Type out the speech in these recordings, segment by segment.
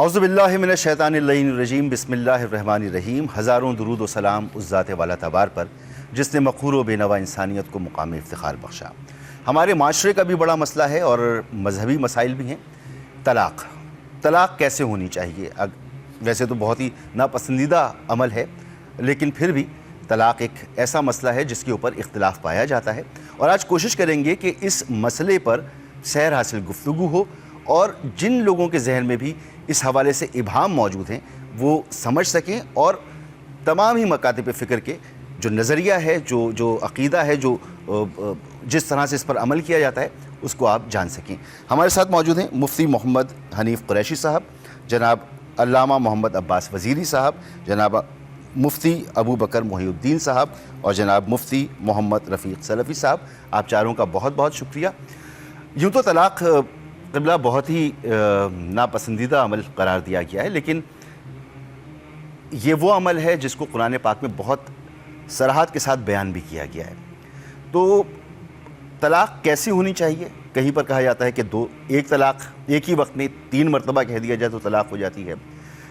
اعوذ باللہ من الشیطان اللعین الرجیم بسم اللہ الرحمن الرحیم۔ ہزاروں درود و سلام اس ذات والا تبار پر جس نے مقہور و بے نوا انسانیت کو مقام افتخار بخشا۔ ہمارے معاشرے کا بھی بڑا مسئلہ ہے اور مذہبی مسائل بھی ہیں۔ طلاق کیسے ہونی چاہیے؟ ویسے تو بہت ہی ناپسندیدہ عمل ہے، لیکن پھر بھی طلاق ایک ایسا مسئلہ ہے جس کے اوپر اختلاف پایا جاتا ہے، اور آج کوشش کریں گے کہ اس مسئلے پر سیر حاصل گفتگو ہو اور جن لوگوں کے ذہن میں بھی اس حوالے سے ابہام موجود ہیں وہ سمجھ سکیں، اور تمام ہی مکاتب فکر کے جو نظریہ ہے، جو عقیدہ ہے، جس طرح سے اس پر عمل کیا جاتا ہے اس کو آپ جان سکیں۔ ہمارے ساتھ موجود ہیں مفتی محمد حنیف قریشی صاحب، جناب علامہ محمد عباس وزیری صاحب، جناب مفتی ابو بکر محی الدین صاحب اور جناب مفتی محمد رفیق سلفی صاحب۔ آپ چاروں کا بہت بہت شکریہ۔ یوں تو طلاق قبلہ بہت ہی ناپسندیدہ عمل قرار دیا گیا ہے، لیکن یہ وہ عمل ہے جس کو قرآن پاک میں بہت صراحت کے ساتھ بیان بھی کیا گیا ہے۔ تو طلاق کیسی ہونی چاہیے؟ کہیں پر کہا جاتا ہے کہ ایک طلاق ایک ہی وقت میں 3 مرتبہ کہہ دیا جائے تو طلاق ہو جاتی ہے۔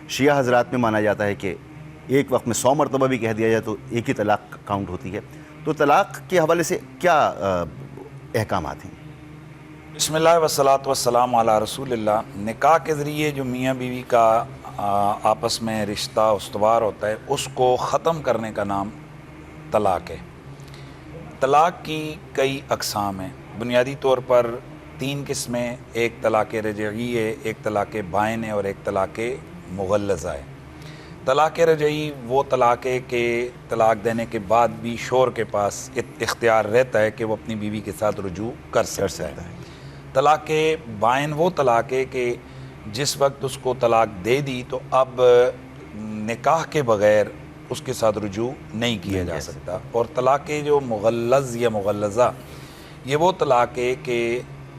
شیعہ حضرات میں مانا جاتا ہے کہ ایک وقت میں 100 مرتبہ بھی کہہ دیا جائے تو ایک ہی طلاق کاؤنٹ ہوتی ہے۔ تو طلاق کے حوالے سے کیا احکامات ہیں؟ بسم اللہ والصلاۃ والسلام علی رسول اللہ۔ نکاح کے ذریعے جو میاں بیوی کا آپس میں رشتہ استوار ہوتا ہے اس کو ختم کرنے کا نام طلاق ہے۔ طلاق کی کئی اقسام ہیں۔ بنیادی طور پر 3 قسمیں، ایک طلاق رجعی ہے، ایک طلاق بائن ہے اور ایک طلاق مغلظہ ہے۔ طلاق رجعی وہ طلاق ہے کہ طلاق دینے کے بعد بھی شوہر کے پاس اختیار رہتا ہے کہ وہ اپنی بیوی کے ساتھ رجوع کر سکتا ہے۔ طلاق بائن وہ طلاق ہے کہ جس وقت اس کو طلاق دے دی تو اب نکاح کے بغیر اس کے ساتھ رجوع نہیں کیا جا سکتا۔ اور طلاق جو مغلظ یا مغلظہ یہ وہ طلاق ہے کہ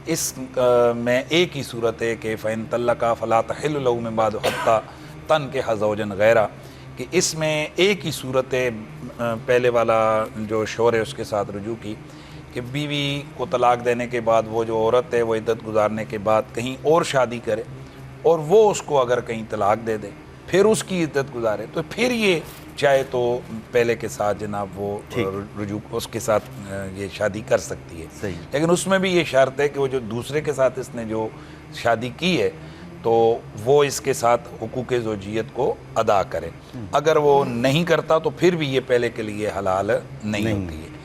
اس میں ایک ہی صورت ہے کہ فَإِن طَلَّقَا فَلَا تَحِلُّ لَهُ مِن بَعْدُ حَتَّىٰ تَنكِحَ زَوْجًا غَيْرَهُ، کہ اس میں ایک ہی صورت ہے پہلے والا جو شوہر ہے اس کے ساتھ رجوع کی، کہ بیوی کو طلاق دینے کے بعد وہ جو عورت ہے وہ عدت گزارنے کے بعد کہیں اور شادی کرے اور وہ اس کو اگر کہیں طلاق دے دے پھر اس کی عدت گزارے تو پھر یہ چاہے تو پہلے کے ساتھ جناب وہ رجوع اس کے ساتھ یہ شادی کر سکتی ہے، لیکن اس میں بھی یہ شرط ہے کہ وہ جو دوسرے کے ساتھ اس نے جو شادی کی ہے تو وہ اس کے ساتھ حقوق زوجیت کو ادا کرے۔ اگر وہ نہیں کرتا تو پھر بھی یہ پہلے کے لیے حلال نہیں ہوتی ہے۔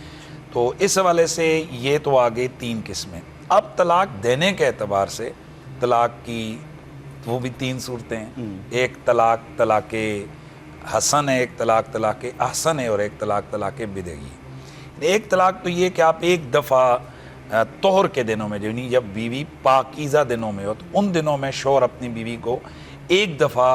تو اس حوالے سے یہ تو آگے 3 قسمیں۔ اب طلاق دینے کے اعتبار سے طلاق کی وہ بھی 3 صورتیں ہیں۔ ایک طلاق حسن ہے، ایک طلاق احسن ہے اور ایک طلاق بدعی ہے۔ ایک طلاق تو یہ کہ آپ ایک دفعہ طہر کے دنوں میں جب بیوی پاکیزہ دنوں میں ہو تو ان دنوں میں شوہر اپنی بیوی کو ایک دفعہ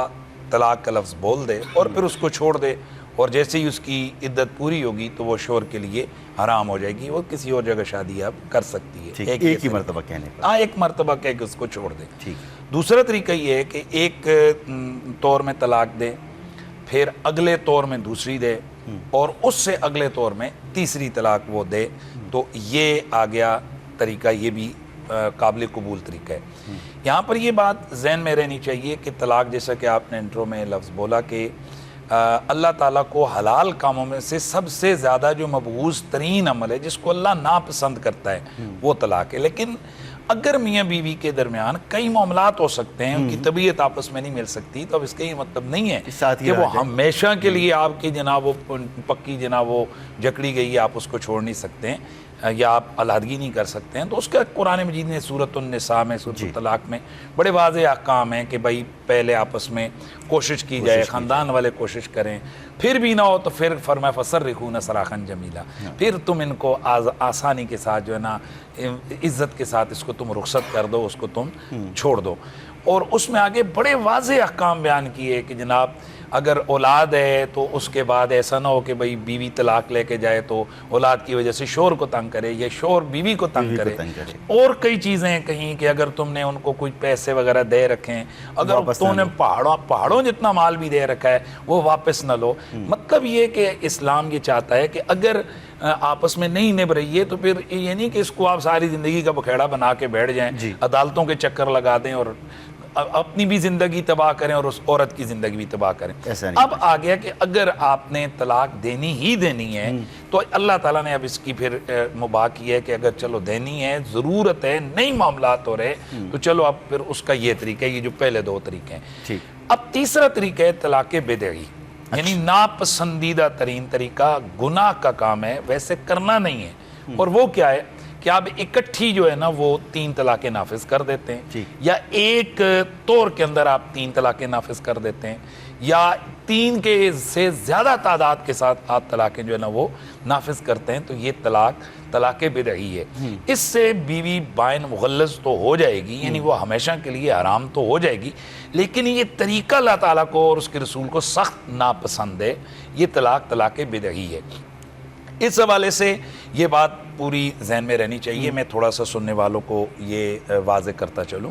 طلاق کا لفظ بول دے اور پھر اس کو چھوڑ دے، اور جیسے ہی اس کی عدت پوری ہوگی تو وہ شوہر کے لیے حرام ہو جائے گی، وہ کسی اور جگہ شادی اب کر سکتی ہے ایک ہی مرتبہ کہنے پر۔ ایک مرتبہ کہہ کے اس کو چھوڑ دے۔ دوسرا طریقہ یہ ہے کہ ایک طور میں طلاق دے، پھر اگلے طور میں دوسری دے، اور اس سے اگلے طور میں تیسری طلاق وہ دے، تو یہ آ گیا طریقہ، یہ بھی قابل قبول طریقہ ہے۔ یہاں پر یہ بات ذہن میں رہنی چاہیے کہ طلاق، جیسا کہ آپ نے انٹرو میں لفظ بولا کہ اللہ تعالیٰ کو حلال کاموں میں سے سب سے زیادہ جو مبغوض ترین عمل ہے جس کو اللہ ناپسند کرتا ہے وہ طلاق ہے۔ لیکن اگر میاں بیوی کے درمیان کئی معاملات ہو سکتے ہیں، ان کی طبیعت آپس میں نہیں مل سکتی، تو اب اس کا یہ مطلب نہیں ہے کہ وہ ہمیشہ کے لیے آپ کی جناب وہ پکی جناب وہ جکڑی گئی ہے، آپ اس کو چھوڑ نہیں سکتے ہیں یا آپ علیحدگی نہیں کر سکتے ہیں۔ تو اس کا قرآن مجید نے سورۃ النساء میں، سورۃ الطلاق میں بڑے واضح احکام ہیں کہ بھائی پہلے آپس میں کوشش کی جائے، خاندان والے کوشش کریں، پھر بھی نہ ہو تو پھر فرمایا فَسَرِّحُوهُنَّ سَرَاحًا جَمِيلًا، پھر تم ان کو آسانی کے ساتھ جو ہے نا عزت کے ساتھ اس کو تم رخصت کر دو، اس کو تم چھوڑ دو۔ اور اس میں آگے بڑے واضح احکام بیان کیے کہ جناب اگر اولاد ہے تو اس کے بعد ایسا نہ ہو کہ بھئی بیوی طلاق لے کے جائے تو اولاد کی وجہ سے شوہر کو تنگ کرے یا شوہر بیوی کو تنگ کرے۔ اور کئی چیزیں کہیں کہ اگر تم نے ان کو کوئی پیسے وغیرہ دے رکھیں، اگر تم نے پہاڑوں جتنا مال بھی دے رکھا ہے وہ واپس نہ لو۔ مطلب یہ کہ اسلام یہ چاہتا ہے کہ اگر آپس میں نہیں نبھ رہی ہے تو پھر یہ نہیں کہ اس کو آپ ساری زندگی کا بکھیڑا بنا کے بیٹھ جائیں، عدالتوں کے چکر لگا دیں اور اپنی بھی زندگی تباہ کریں اور اس عورت کی زندگی بھی تباہ کریں. ایسا نہیں اب آ گیا کہ اگر آپ نے طلاق دینی ہی دینی ہے تو اللہ تعالیٰ نے اب اس کی پھر مباح کی ہے کہ اگر چلو دینی ہے، ضرورت ہے، نئی معاملات ہو رہے تو چلو اب پھر اس کا یہ طریقہ ہے، یہ جو پہلے دو طریقے ہیں. ٹھیک. اب تیسرا طریقہ ہے طلاق بدعی، یعنی ناپسندیدہ ترین طریقہ، گناہ کا کام ہے، ویسے کرنا نہیں ہے. اور وہ کیا ہے کہ آپ اکٹھی جو ہے نا وہ 3 طلاقیں نافذ کر دیتے ہیں، یا ایک طور کے اندر آپ 3 طلاقیں نافذ کر دیتے ہیں، یا 3 کے سے زیادہ تعداد کے ساتھ آپ طلاقیں جو ہے نا وہ نافذ کرتے ہیں. تو یہ طلاق بدعی ہے. اس سے بیوی بائن مغلظ تو ہو جائے گی، یعنی وہ ہمیشہ کے لیے حرام تو ہو جائے گی، لیکن یہ طریقہ اللہ تعالیٰ کو اور اس کے رسول کو سخت ناپسند ہے. یہ طلاق بدعی ہے. اس حوالے سے یہ بات پوری ذہن میں رہنی چاہیے. میں تھوڑا سا سننے والوں کو یہ واضح کرتا چلوں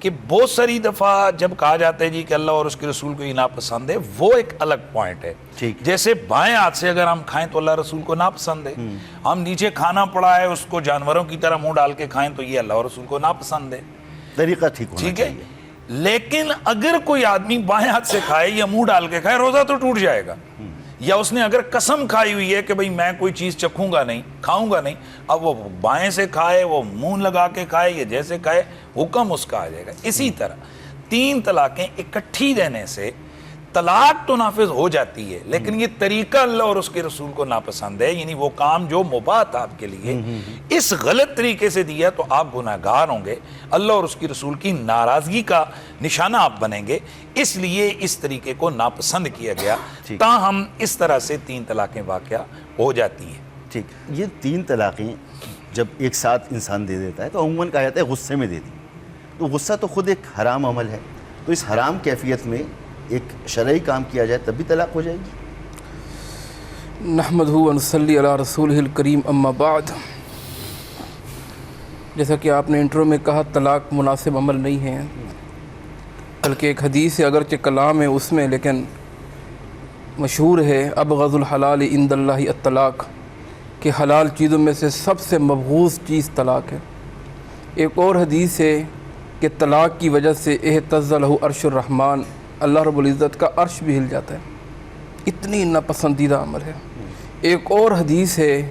کہ بہت ساری دفعہ جب کہا جاتا ہے جی کہ اللہ اور اس کے رسول کو یہ ناپسند ہے، وہ ایک الگ پوائنٹ ہے. جیسے بائیں ہاتھ سے اگر ہم کھائیں تو اللہ رسول کو ناپسند ہے، ہم نیچے کھانا پڑا ہے اس کو جانوروں کی طرح منہ ڈال کے کھائیں تو یہ اللہ اور رسول کو ناپسند ہے. طریقہ ٹھیک ہونا چاہیے. لیکن اگر کوئی آدمی بائیں ہاتھ سے کھائے یا منہ ڈال کے کھائے، روزہ تو ٹوٹ جائے گا. یا اس نے اگر قسم کھائی ہوئی ہے کہ بھئی میں کوئی چیز چکھوں گا نہیں، کھاؤں گا نہیں، اب وہ بائیں سے کھائے، وہ منہ لگا کے کھائے، یا جیسے کھائے، حکم اس کا آ جائے گا. اسی طرح 3 طلاقیں اکٹھی دینے سے طلاق تو نافذ ہو جاتی ہے، لیکن یہ طریقہ اللہ اور اس کے رسول کو ناپسند ہے. یعنی وہ کام جو مباح تھا آپ کے لیے، اس غلط طریقے سے دیا تو آپ گناہگار ہوں گے، اللہ اور اس کی رسول کی ناراضگی کا نشانہ آپ بنیں گے. اس لیے اس طریقے کو ناپسند کیا گیا. تاہم اس طرح سے 3 طلاقیں واقع ہو جاتی ہیں. ٹھیک. یہ 3 طلاقیں جب ایک ساتھ انسان دے دیتا ہے تو عموماً کہا جاتا ہے غصے میں دے دی. تو غصہ تو خود ایک حرام عمل ہے، تو اس حرام کیفیت میں ایک شرعی کام کیا جائے تب بھی طلاق ہو جائے گی؟ نحمدہ و نصلی علی رسولہ الکریم، اما بعد. جیسا کہ آپ نے انٹرو میں کہا، طلاق مناسب عمل نہیں ہے، بلکہ ایک حدیث ہے، اگرچہ کلام ہے اس میں، لیکن مشہور ہے، ابغض الحلال عند اللہ الطلاق، کہ حلال چیزوں میں سے سب سے مبغوض چیز طلاق ہے. ایک اور حدیث ہے کہ طلاق کی وجہ سے اہتز لہ عرش الرحمن، اللہ رب العزت کا عرش بھی ہل جاتا ہے. اتنی ناپسندیدہ عمل ہے. ایک اور حدیث ہے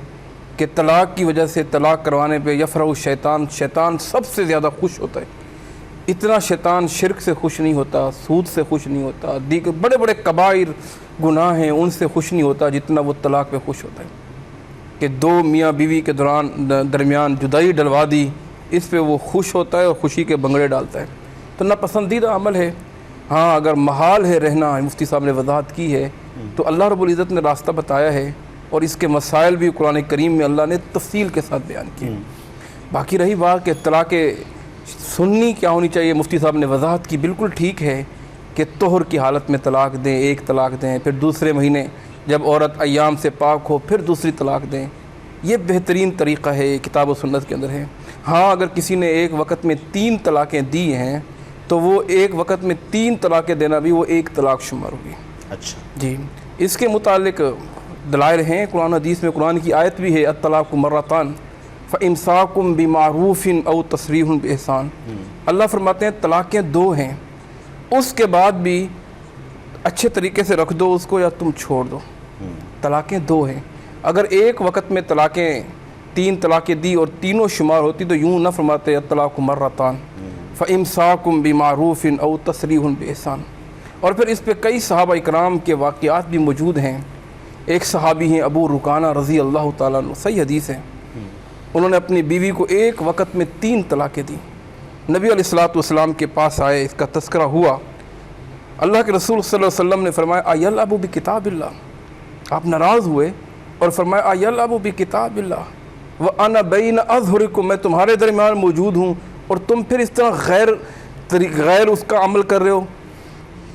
کہ طلاق کی وجہ سے، طلاق کروانے پہ یفرح الشیطان، شیطان سب سے زیادہ خوش ہوتا ہے. اتنا شیطان شرک سے خوش نہیں ہوتا، سود سے خوش نہیں ہوتا، دیگر بڑے بڑے کبائر گناہ ہیں ان سے خوش نہیں ہوتا جتنا وہ طلاق پہ خوش ہوتا ہے. کہ 2 میاں بیوی کے درمیان جدائی ڈلوا دی، اس پہ وہ خوش ہوتا ہے اور خوشی کے بنگڑے ڈالتا ہے. تو ناپسندیدہ عمل ہے. ہاں اگر محال ہے رہنا، مفتی صاحب نے وضاحت کی ہے، تو اللہ رب العزت نے راستہ بتایا ہے، اور اس کے مسائل بھی قرآن کریم میں اللہ نے تفصیل کے ساتھ بیان کیے. باقی رہی بات کہ طلاق سنی کیا ہونی چاہیے، مفتی صاحب نے وضاحت کی. بالکل ٹھیک ہے کہ طہر کی حالت میں طلاق دیں، 1 طلاق دیں، پھر دوسرے مہینے جب عورت ایام سے پاک ہو پھر دوسری طلاق دیں. یہ بہترین طریقہ ہے، کتاب و سنت کے اندر ہے. ہاں اگر کسی نے ایک وقت میں 3 طلاقیں دی ہیں تو وہ ایک وقت میں 3 طلاقیں دینا بھی وہ 1 طلاق شمار ہوگی. اچھا جی. اس کے متعلق دلائل ہیں قرآن حدیث میں. قرآن کی آیت بھی ہے، الطلاق مرتان فامساکم بمعروف او تسریح باحسان. اللہ فرماتے ہیں طلاقیں 2 ہیں، اس کے بعد بھی اچھے طریقے سے رکھ دو اس کو یا تم چھوڑ دو. طلاقیں 2 ہیں. اگر ایک وقت میں 3 طلاقیں دی اور تینوں شمار ہوتی تو یوں نہ فرماتے الطلاق مرتان فامساکم بمعروف او تسریح باحسان. اور پھر اس پہ کئی صحابہ اکرام کے واقعات بھی موجود ہیں. ایک صحابی ہیں ابو رکانہ رضی اللہ تعالیٰ عنہ، صحیح حدیث ہے، انہوں نے اپنی بیوی کو ایک وقت میں 3 طلاقیں دی. نبی علیہ الصلوۃ والسلام کے پاس آئے، اس کا تذکرہ ہوا. اللہ کے رسول صلی اللہ علیہ وسلم نے فرمایا ایلعب بکتاب اللہ. آپ ناراض ہوئے اور فرمایا ایلعب بکتاب اللہ وانا بین اظہرکم، میں تمہارے درمیان موجود ہوں اور تم پھر اس طرح غیر اس کا عمل کر رہے ہو.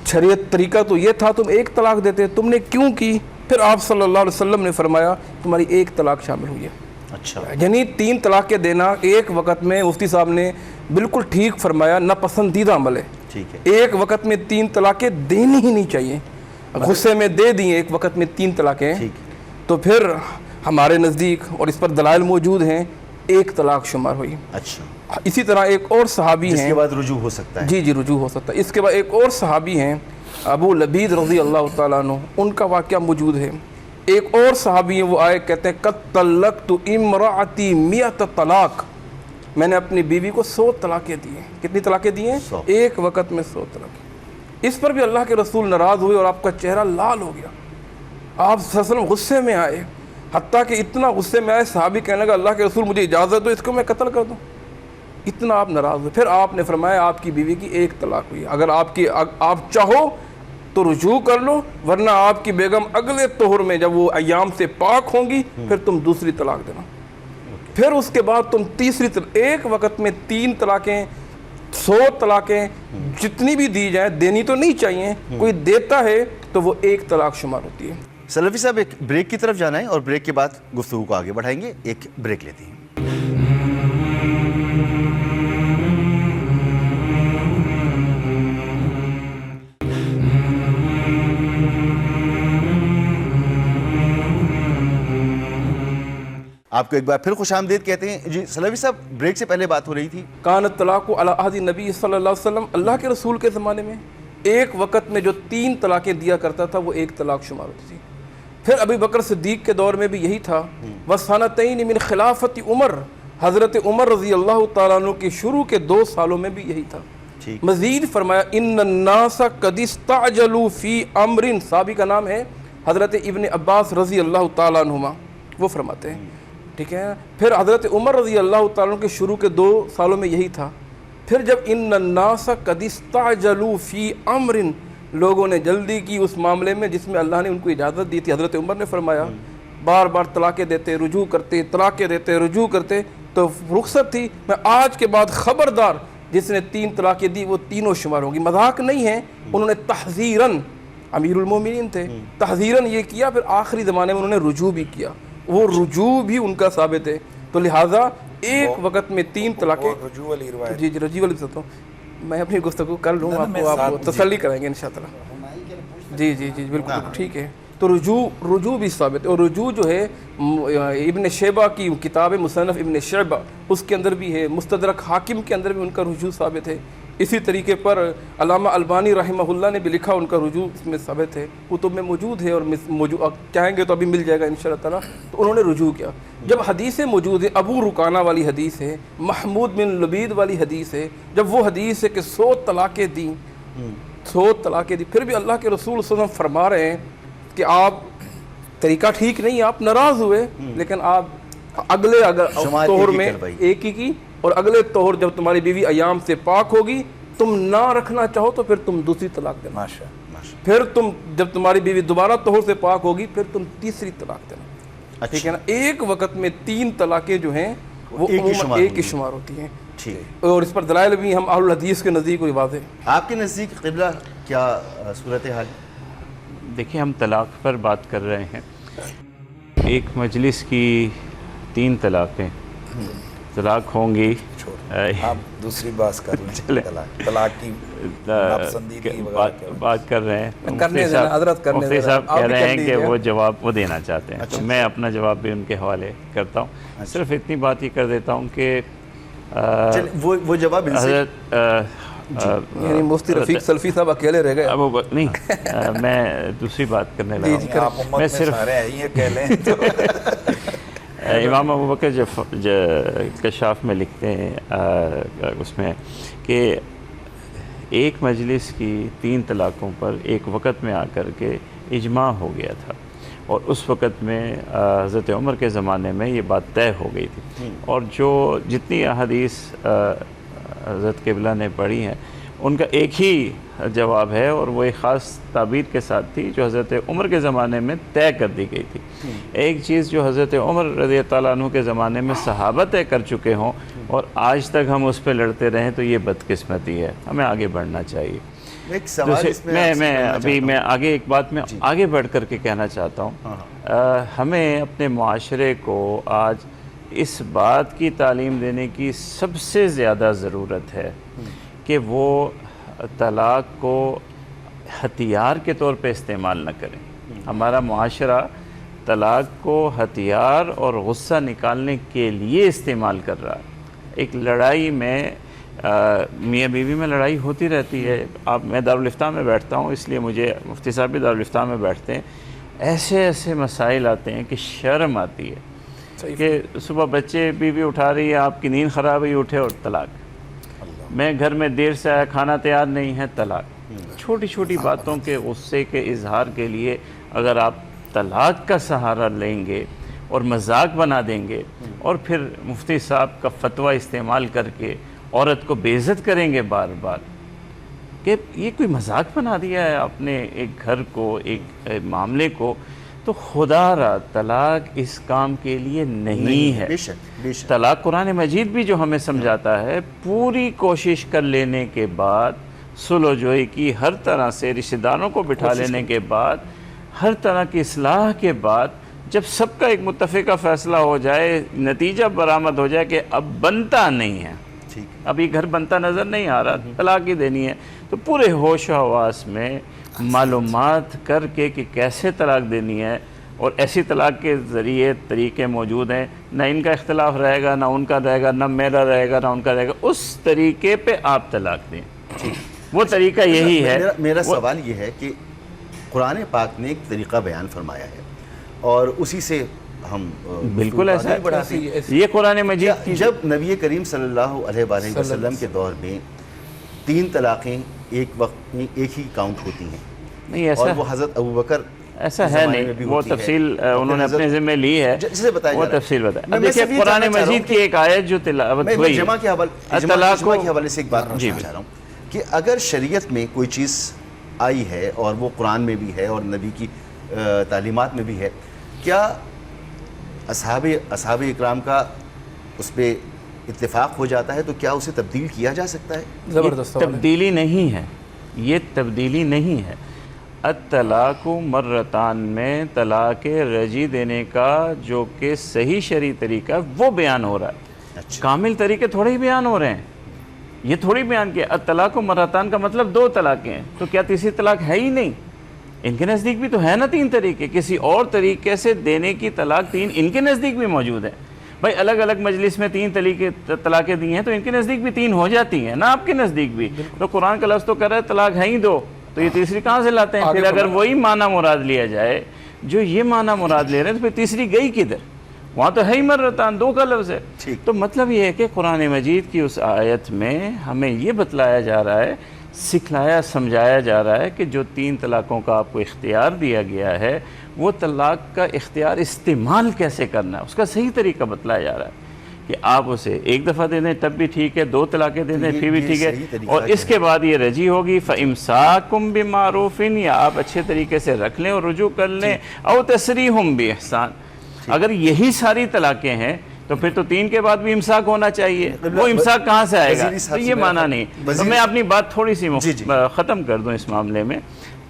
شریعت طریقہ تو یہ تھا تم 1 طلاق دیتے، تم نے کیوں کی؟ پھر آپ صلی اللہ علیہ وسلم نے فرمایا تمہاری 1 طلاق شامل ہوئی ہے. اچھا. یعنی 3 طلاقیں دینا ایک وقت میں، مفتی صاحب نے بالکل ٹھیک فرمایا، ناپسندیدہ عمل ہے. ٹھیک ہے. ایک وقت میں 3 طلاقیں دینی ہی نہیں چاہیے. غصے میں دے دیں ایک وقت میں 3 طلاقیں تو پھر ہمارے نزدیک، اور اس پر دلائل موجود ہیں، 1 طلاق شمار ہوئی. اچھا. اسی طرح ایک اور صحابی جس ہیں، کے بعد رجوع ہو سکتا ہے؟ جی جی رجوع ہو سکتا ہے۔ اس کے بعد ایک اور صحابی ہیں ابو لبید رضی اللہ تعالیٰ عنہ، ان کا واقعہ موجود ہے۔ ایک اور صحابی ہیں، وہ آئے کہتے ہیں قد طلقت امرأتی 100 طلاق، میں نے اپنی بیوی کو 100 طلاقیں دی ہیں۔ کتنی طلاقیں دی ہیں؟ 100۔ ایک وقت میں 100 طلاقیں۔ اس پر بھی اللہ کے رسول ناراض ہوئے اور آپ کا چہرہ لال ہو گیا، آپ صلی اللہ علیہ وسلم غصے میں آئے، حتیٰ کہ اتنا غصے میں آئے صحابی کہنے لگا اللہ کے رسول مجھے اجازت دو اس کو میں قتل کر دوں، اتنا آپ ناراض ہوئے۔ پھر آپ نے فرمایا آپ کی بیوی کی ایک طلاق ہوئی، اگر آپ چاہو تو رجوع کر لو، ورنہ آپ کی بیگم اگلے طہر میں جب وہ ایام سے پاک ہوں گی پھر تم دوسری طلاق دینا۔ پھر اس کے بعد تم تیسری طلاق، ایک وقت میں 3 طلاقیں، 100 طلاقیں جتنی بھی دی جائیں، دینی تو نہیں چاہیے، کوئی دیتا ہے تو وہ ایک طلاق شمار ہوتی ہے۔ سلفی صاحب ایک بریک کی طرف جانا ہے اور بریک کے بعد گفتگو کو آگے بڑھائیں گے، ایک بریک لیتے ہیں۔ آپ کو ایک بار پھر خوش آمدید کہتے ہیں۔ جی سلفی صاحب، بریک سے پہلے بات ہو رہی تھی کانت طلاق علی عہد نبی صلی اللہ علیہ وسلم، اللہ کے رسول کے زمانے میں ایک وقت میں جو 3 طلاقیں دیا کرتا تھا وہ ایک طلاق شمار ہوتی تھی۔ پھر ابی بکر صدیق کے دور میں بھی یہی تھا۔ وسنتین من خلافت عمر، حضرت عمر رضی اللہ تعالیٰ عنہ کے شروع کے 2 سالوں میں بھی یہی تھا۔ مزید فرمایا ان الناس قد استعجلوا فی امر، صحابی کا نام ہے حضرت ابن عباس رضی اللہ تعالیٰ عنہما، وہ فرماتے ہیں، ٹھیک ہے۔ پھر حضرت عمر رضی اللہ تعالیٰ عنہ کے شروع کے 2 سالوں میں یہی تھا۔ پھر جب ان الناس قد استعجلوا فی امر، لوگوں نے جلدی کی اس معاملے میں جس میں اللہ نے ان کو اجازت دی تھی، حضرت عمر نے فرمایا بار بار طلاقیں دیتے، رجوع کرتے، طلاقیں دیتے، رجوع کرتے، تو رخصت تھی، میں آج کے بعد خبردار جس نے 3 طلاقیں دی وہ تینوں شمار ہوں گی۔ مذاق نہیں ہے، انہوں نے تحذیراً، امیر المومنین تھے، تحذیراً یہ کیا، پھر آخری زمانے میں انہوں نے رجوع بھی کیا، وہ رجوع بھی ان کا ثابت ہے۔ تو لہٰذا ایک وقت میں 3 طلاقیں، رجوع والی روایت، جی جی رجوع والی بتاتا ہوں، میں اپنی گفتگو کر لوں، آپ کو تسلی کرائیں گے انشاءاللہ۔ جی جی جی بالکل ٹھیک ہے۔ تو رجوع بھی ثابت ہے، اور رجوع جو ہے ابن شیبہ کی کتاب مصنف ابن شیبہ اس کے اندر بھی ہے، مستدرک حاکم کے اندر بھی ان کا رجوع ثابت ہے۔ اسی طریقے پر علامہ البانی رحمہ اللہ نے بھی لکھا، ان کا رجوع اس میں ثابت ہے، کتب میں موجود ہے، اور چاہیں گے تو ابھی مل جائے گا انشاءاللہ تعالیٰ۔ تو انہوں نے رجوع کیا۔ جب حدیثیں موجود ہیں، ابو رکانہ والی حدیث ہے، محمود بن لبید والی حدیث ہے، جب وہ حدیث ہے کہ 100 طلاقیں دیں، 100 طلاقیں دی، پھر بھی اللہ کے رسول صلی اللہ علیہ وسلم فرما رہے ہیں کہ آپ طریقہ ٹھیک نہیں، آپ ناراض ہوئے، لیکن آپ اگلے طہر میں ایک ہی کی، اور اگلے طہر جب تمہاری بیوی ایام سے پاک ہوگی، تم نہ رکھنا چاہو تو پھر تم دوسری طلاق دینا، پھر تم جب تمہاری بیوی دوبارہ طہر سے پاک ہوگی پھر تم تیسری طلاق دینا، ٹھیک ہے نا۔ ایک وقت میں 3 طلاقیں جو ہیں وہ ایک ہی شمار ہوتی ہیں، اور اس پر دلائل بھی ہم اہل الحدیث کے نزدیک کوئی واضح ہے۔ آپ کے نزدیک قبلہ کیا صورتحال؟ دیکھیں، ہم طلاق پر بات کر رہے ہیں، ایک مجلس کی 3 طلاقیں، طلاق ہوں گی، آپ دوسری بات کر لیں، طلاق کی ناپسندیدگی بات کر رہے ہیں۔ کرنے دینا حضرت، کرنے دینا، مفتی صاحب کہہ رہے ہیں کہ وہ جواب وہ دینا چاہتے ہیں، تو میں اپنا جواب بھی ان کے حوالے کرتا ہوں۔ صرف اتنی بات ہی کر دیتا ہوں کہ وہ جواب حضرت یعنی مفتی رفیق سلفی صاحب اکیلے رہ گئے، نہیں، میں دوسری بات کرنے لگا ہوں۔ میں صرف امام ابو بکر جو کشاف میں لکھتے ہیں اس میں کہ ایک مجلس کی 3 طلاقوں پر ایک وقت میں آ کر کے اجماع ہو گیا تھا، اور اس وقت میں حضرت عمر کے زمانے میں یہ بات طے ہو گئی تھی، اور جتنی احادیث حضرت قبلہ نے پڑھی ہیں ان کا ایک ہی جواب ہے، اور وہ ایک خاص تعبیر کے ساتھ تھی جو حضرت عمر کے زمانے میں طے کر دی گئی تھی۔ ایک چیز جو حضرت عمر رضی تعالیٰ عنہ کے زمانے میں صحابہ طے کر چکے ہوں اور آج تک ہم اس پہ لڑتے رہیں تو یہ بدقسمتی ہے، ہمیں آگے بڑھنا چاہیے۔ میں آگے ایک بات میں آگے بڑھ کر کے کہنا چاہتا ہوں، ہمیں اپنے معاشرے کو آج اس بات کی تعلیم دینے کی سب سے زیادہ ضرورت ہے کہ وہ طلاق کو ہتھیار کے طور پہ استعمال نہ کریں۔ ہمارا معاشرہ طلاق کو ہتھیار اور غصہ نکالنے کے لیے استعمال کر رہا ہے، ایک لڑائی میں میاں بیوی میں لڑائی ہوتی رہتی ہے. میں دارالفتاح میں بیٹھتا ہوں، اس لیے مجھے مفتی صاحب بھی دارالفتاح میں بیٹھتے ہیں. ایسے ایسے مسائل آتے ہیں کہ شرم آتی ہے کہ صبح بچے بیوی اٹھا رہی ہے، آپ کی نیند خراب ہوئی، اٹھے اور طلاق. میں گھر میں دیر سے آیا، کھانا تیار نہیں ہے، طلاق. چھوٹی چھوٹی باتوں کے غصے کے اظہار کے لیے اگر آپ طلاق کا سہارا لیں گے اور مذاق بنا دیں گے اور پھر مفتی صاحب کا فتویٰ استعمال کر کے عورت کو بے عزت کریں گے بار بار کہ یہ کوئی مذاق بنا دیا ہے آپ نے ایک گھر کو، ایک معاملے کو، تو خدا را طلاق اس کام کے لیے نہیں ہے. بے شک بے شک. طلاق قرآن مجید بھی جو ہمیں سمجھاتا ہے، پوری کوشش کر لینے کے بعد، سلو جوئی کی ہر طرح سے، رشتہ داروں کو بٹھا لینے کے بعد، ہر طرح کی اصلاح کے بعد، جب سب کا ایک متفقہ فیصلہ ہو جائے، نتیجہ برآمد ہو جائے کہ اب بنتا نہیں ہے، اب یہ گھر بنتا نظر نہیں آ رہا، طلاق ہی دینی ہے، تو پورے ہوش و حواس میں معلومات کر کے کہ کیسے طلاق دینی ہے، اور ایسی طلاق کے ذریعے طریقے موجود ہیں، نہ ان کا اختلاف رہے گا، نہ ان کا رہے گا، نہ میرا رہے گا، نہ ان کا رہے گا، اس طریقے پہ آپ طلاق دیں. وہ طریقہ یہی ہے. میرا سوال یہ ہے کہ قرآن پاک نے ایک طریقہ بیان فرمایا ہے اور اسی سے ہم بالکل ایسا ہے. یہ قرآن مجید کی جب نبی کریم صلی اللہ علیہ وآلہ وسلم کے دور میں 3 طلاقیں ایک وقت میں ایک ہی کاؤنٹ ہوتی ہیں، نہیں ایسا، اور وہ حضرت ابوبکر ایسا ہے نہیں، وہ تفصیل انہوں نے اپنے ذمہ لی ہے، وہ تفصیل بتایا. دیکھیے قرآن مجید کی ایک آیت جو تلاوت ہوئی، اجماع کے حوالے سے ایک بات پوچھنا چاہ رہا ہوں کہ اگر شریعت میں کوئی چیز آئی ہے اور وہ قرآن میں بھی ہے اور نبی کی تعلیمات میں بھی ہے، کیا اصحاب اکرام کا اس پہ اتفاق ہو جاتا ہے تو کیا اسے تبدیل کیا جا سکتا ہے؟ زبردست تبدیلی نہیں ہے، یہ تبدیلی نہیں ہے. الطلاق مرتان میں طلاق رجی دینے کا جو کہ صحیح شرعی طریقہ وہ بیان ہو رہا ہے. کامل طریقے تھوڑے ہی بیان ہو رہے ہیں، یہ تھوڑی بیان کیا. الطلاق مرتان کا مطلب 2 طلاقیں ہیں، تو کیا تیسری طلاق ہے ہی نہیں؟ ان کے نزدیک بھی تو ہے نا 3 طریقے، کسی اور طریقے سے دینے کی طلاق 3 ان کے نزدیک بھی موجود ہے. بھائی الگ الگ مجلس میں 3 طلاقیں دی ہیں تو ان کے نزدیک بھی 3 ہو جاتی ہیں نا، آپ کے نزدیک بھی. تو قرآن کا لفظ تو کہہ رہا ہے طلاق ہے ہی 2، تو یہ تیسری کہاں سے لاتے ہیں؟ پھر اگر وہی معنی مراد لیا جائے جو یہ معنی مراد لے رہے ہیں تو پھر تیسری گئی کدھر؟ وہاں تو ہے ہی مرتان، 2 کا لفظ ہے. تو مطلب یہ ہے کہ قرآن مجید کی اس آیت میں ہمیں یہ بتلایا جا رہا ہے، سکھلایا سمجھایا جا رہا ہے کہ جو 3 طلاقوں کا آپ کو اختیار دیا گیا ہے، وہ طلاق کا اختیار استعمال کیسے کرنا ہے، اس کا صحیح طریقہ بتلایا جا رہا ہے کہ آپ اسے 1 دفعہ دے دیں تب بھی ٹھیک ہے، 2 طلاقیں دے دیں پھر بھی ٹھیک ہے، اور اس کے بعد یہ رجی ہوگی فَإِمْسَاكُمْ بِمَعْرُوفٍ، یا آپ اچھے طریقے سے رکھ لیں اور رجوع کر لیں، او تسریحٌ بِإِحْسَان. اگر یہی ساری طلاقیں ہیں تو پھر تو 3 کے بعد بھی امساک ہونا چاہیے. وہ امساک کہاں سے آئے گا؟ تو یہ معنی نہیں. تو میں اپنی بات تھوڑی سی ختم کر دوں اس معاملے میں.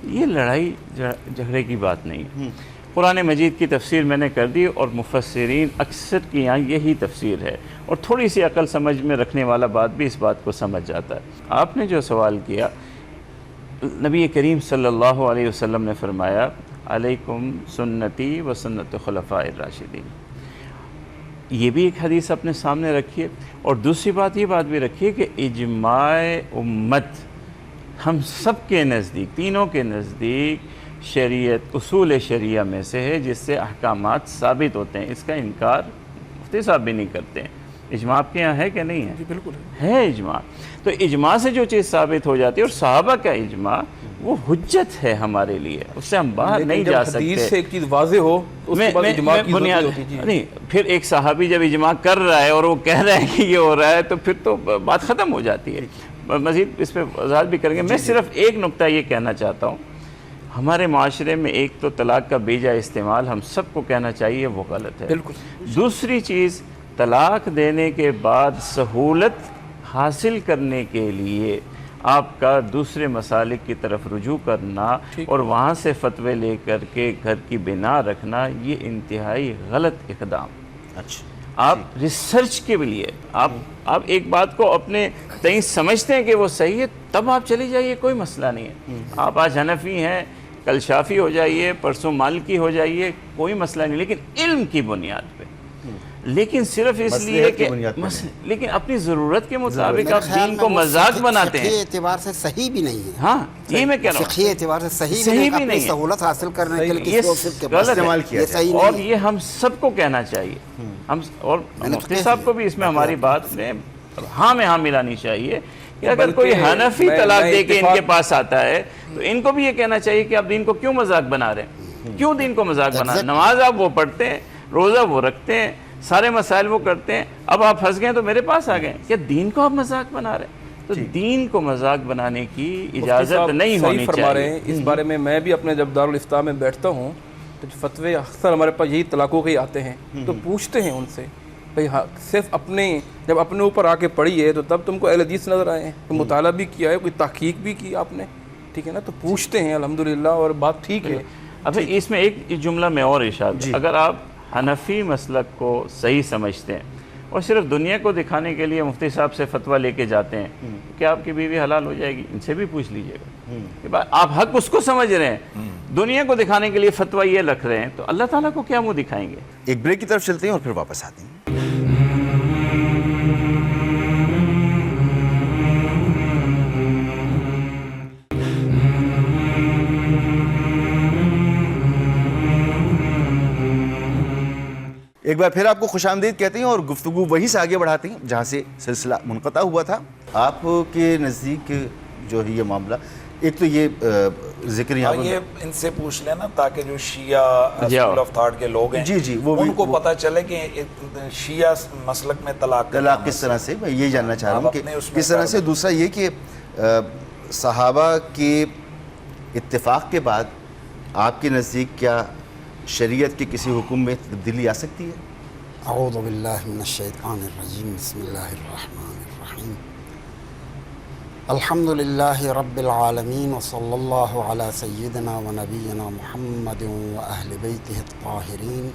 یہ لڑائی جھگڑے کی بات نہیں ہے. قرآن مجید کی تفسیر میں نے کر دی اور مفسرین اکثر کی یہاں یہی تفسیر ہے، اور تھوڑی سی عقل سمجھ میں رکھنے والا بات بھی اس بات کو سمجھ جاتا ہے. آپ نے جو سوال کیا، نبی کریم صلی اللہ علیہ وسلم نے فرمایا علیکم سنتی و سنت خلفاء الراشدین. یہ بھی ایک حدیث اپنے سامنے رکھیے، اور دوسری بات یہ بات بھی رکھیے کہ اجماع امت ہم سب کے نزدیک، تینوں کے نزدیک شریعت اصول شریعہ میں سے ہے جس سے احکامات ثابت ہوتے ہیں. اس کا انکار مفتی صاحب بھی نہیں کرتے ہیں. اجماع آپ کے یہاں ہے کہ نہیں ہے؟ جی بالکل ہے اجماع. تو اجماع سے جو چیز ثابت ہو جاتی ہے، اور صحابہ کا اجماع وہ حجت ہے ہمارے لیے، اس سے ہم باہر نہیں جا سکتے. حدیث سے ایک چیز واضح ہو تو اس کے بعد اجماع کی ضرورت ہوتی ہے. نہیں، پھر ایک صحابی جب اجماع کر رہا ہے اور وہ کہہ رہا ہے کہ یہ ہو رہا ہے تو پھر تو بات ختم ہو جاتی ہے. مزید اس پہ وضاحت بھی کریں گے. میں صرف ایک نقطہ یہ کہنا چاہتا ہوں، ہمارے معاشرے میں ایک تو طلاق کا بیجا استعمال ہم سب کو کہنا چاہیے وہ غلط ہے. بالکل. دوسری چیز، طلاق دینے کے بعد سہولت حاصل کرنے کے لیے آپ کا دوسرے مسالک کی طرف رجوع کرنا اور وہاں سے فتوے لے کر کے گھر کی بنا رکھنا، یہ انتہائی غلط اقدام. اچھا، آپ ریسرچ کے لیے آپ ایک بات کو اپنے تئیں سمجھتے ہیں کہ وہ صحیح ہے، تب آپ چلی جائیے، کوئی مسئلہ نہیں ہے. آپ آج حنفی ہیں، کل شافی ہو جائیے، پرسوں مالکی ہو جائیے، کوئی مسئلہ نہیں، لیکن علم کی بنیاد پہ. لیکن صرف اس لیے مصلحت کی کہ بنیاد پر لیکن اپنی ضرورت کے مطابق میرے آپ خیال دین میں کو وہ مذاق بناتے فقہی ہیں. اعتبار سے صحیح بھی نہیں ہے. ہاں یہ میں کہہ رہا ہوں, فقہی اعتبار سے صحیح صحیح بھی بھی نہیں, نہیں اپنی ہے. سہولت حاصل کرنے کے لیے یہ کسی اور صرف کے غلط پاس ہے. استعمال کیا یہ جائے. صحیح اور نہیں ہے. یہ ہم سب کو کہنا چاہیے. ہم اور نے تو مفتی کہہ صاحب دیا. کو بھی اس میں ہماری بات میں ہاں میں ہاں ملانی چاہیے کہ اگر بلکہ کوئی حنفی طلاق دے کے ان کے اتفاق- پاس آتا ہے تو ان کو بھی یہ کہنا چاہیے کہ آپ دین کو کیوں مذاق بنا رہے ہیں, کیوں دین کو مذاق بنا رہے ہیں. نماز آپ وہ پڑھتے ہیں, روزہ وہ رکھتے ہیں, سارے مسائل وہ کرتے ہیں, اب آپ پھنس گئے تو میرے پاس آ گئے. کیا دین کو آپ مذاق بنا رہے ہیں؟ تو دین کو مذاق بنانے کی مفتی اجازت صاحب نہیں صحیح ہونی فرما رہے چاہیے. ہیں. اس بارے میں میں بھی اپنے جب دارالافتاء میں بیٹھتا ہوں تو فتوے اکثر ہمارے پاس یہی طلاقوں کے ہی آتے ہیں, تو پوچھتے ہیں ان سے بھئی صرف جب اپنے اوپر آ کے پڑھی ہے تو تب تم کو اہل حدیث نظر آئے ہیں, کوئی مطالعہ بھی کیا ہے, کوئی تحقیق بھی کی آپ نے, ٹھیک ہے نا, تو پوچھتے ہیں الحمدللہ اور بات ٹھیک ہے. اب اس میں ایک جملہ میں اور ارشاد, اگر آپ حنفی مسلک کو صحیح سمجھتے ہیں اور صرف دنیا کو دکھانے کے لیے مفتی صاحب سے فتویٰ لے کے جاتے ہیں, کیا آپ کی بیوی حلال ہو جائے گی؟ ان سے بھی پوچھ لیجئے گا. آپ حق اس کو سمجھ رہے ہیں, دنیا کو دکھانے کے لیے فتویٰ یہ رکھ رہے ہیں, تو اللہ تعالیٰ کو کیا منہ دکھائیں گے؟ ایک بریک کی طرف چلتے ہیں اور پھر واپس آتے ہیں. ایک بار پھر آپ کو خوش آمدید کہتے ہیں اور گفتگو وہیں سے آگے بڑھاتے ہیں جہاں سے سلسلہ منقطع ہوا تھا. آپ کے نزدیک جو ہے یہ معاملہ, ایک تو یہ ذکر یہاں پر یہ ان سے پوچھ لینا تاکہ جو شیعہ اسکول آف تھاٹ کے لوگ ہیں ان کو پتہ چلے کہ شیعہ مسلک میں طلاق کس طرح سے, میں یہ جاننا چاہ رہا ہوں کہ کس طرح سے. دوسرا یہ کہ صحابہ کے اتفاق کے بعد آپ کے نزدیک کیا شریعت کے کسی حکم میں تبدیلی آ سکتی ہے؟ اعوذ باللہ من الشیطان الرجیم, بسم اللہ الرحمن الرحیم. الحمد للہ رب العالمین وصلی اللہ علی سیدنا و نبینا محمد و اہل بیتہ الطاہرین.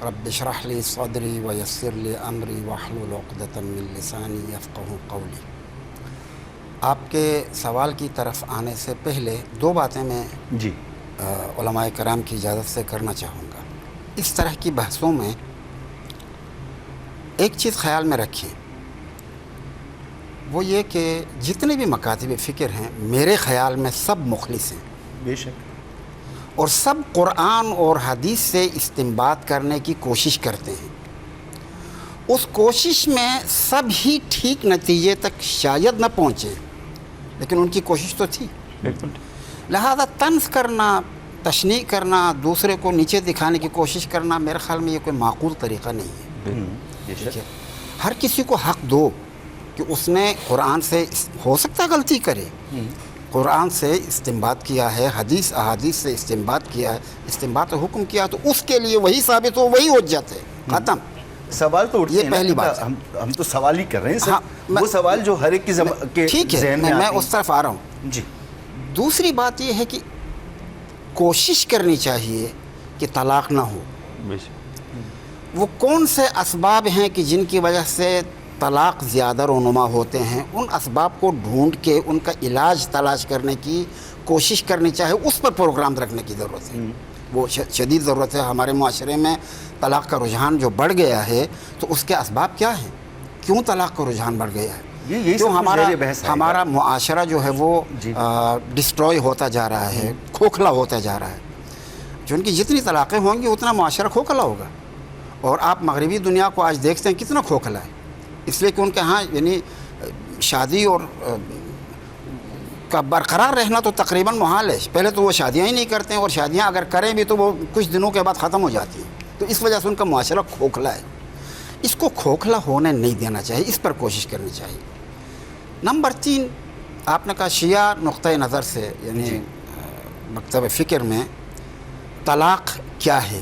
رب اشرح لی صدری ویسر لی امری واحلل عقدۃ من لسانی یفقہوا قولی. آپ کے سوال کی طرف آنے سے پہلے دو باتیں میں جی علماء کرام کی اجازت سے کرنا چاہوں گا. اس طرح کی بحثوں میں ایک چیز خیال میں رکھیں, وہ یہ کہ جتنے بھی مکاتب فکر ہیں میرے خیال میں سب مخلص ہیں, بے شک, اور سب قرآن اور حدیث سے استنباط کرنے کی کوشش کرتے ہیں. اس کوشش میں سب ہی ٹھیک نتیجے تک شاید نہ پہنچے, لیکن ان کی کوشش تو تھی. لہذا طنز کرنا, تشنیع کرنا, دوسرے کو نیچے دکھانے کی کوشش کرنا, میرے خیال میں یہ کوئی معقول طریقہ نہیں ہے. ہر کسی کو حق دو کہ اس نے قرآن سے, ہو سکتا ہے غلطی کرے, قرآن سے استنباط کیا ہے, حدیث احادیث سے استنباط کیا ہے, استنباط حکم کیا, تو اس کے لیے وہی ثابت ہو, وہی حجت ہے, ختم. سوال تو یہ پہلی بات. ہم تو سوال ہی کر رہے ہیں سر, وہ سوال جو ہر ایک کے ٹھیک ہے, میں اس طرف آ رہا ہوں. جی. دوسری بات یہ ہے کہ کوشش کرنی چاہیے کہ طلاق نہ ہو. وہ کون سے اسباب ہیں کہ جن کی وجہ سے طلاق زیادہ رونما ہوتے ہیں, ان اسباب کو ڈھونڈ کے ان کا علاج تلاش کرنے کی کوشش کرنی چاہیے. اس پر پروگرام رکھنے کی ضرورت ہے, وہ شدید ضرورت ہے. ہمارے معاشرے میں طلاق کا رجحان جو بڑھ گیا ہے, تو اس کے اسباب کیا ہیں, کیوں طلاق کا رجحان بڑھ گیا ہے؟ کیوں ہمارا معاشرہ جو ہے وہ ڈسٹروائے ہوتا جا رہا ہے, کھوکھلا ہوتا جا رہا ہے. جو ان کی جتنی طلاقیں ہوں گی اتنا معاشرہ کھوکھلا ہوگا. اور آپ مغربی دنیا کو آج دیکھتے ہیں کتنا کھوکھلا ہے, اس لیے کہ ان کے ہاں یعنی شادی اور کا برقرار رہنا تو تقریباً محال ہے. پہلے تو وہ شادیاں ہی نہیں کرتے ہیں, اور شادیاں اگر کریں بھی تو وہ کچھ دنوں کے بعد ختم ہو جاتی ہیں. تو اس وجہ سے ان کا معاشرہ کھوکھلا ہے. اس کو کھوکھلا ہونے نہیں دینا چاہیے, اس پر کوشش کرنی چاہیے. نمبر 3, آپ نے کہا شیعہ نقطۂ نظر سے, یعنی مکتب فکر میں طلاق کیا ہے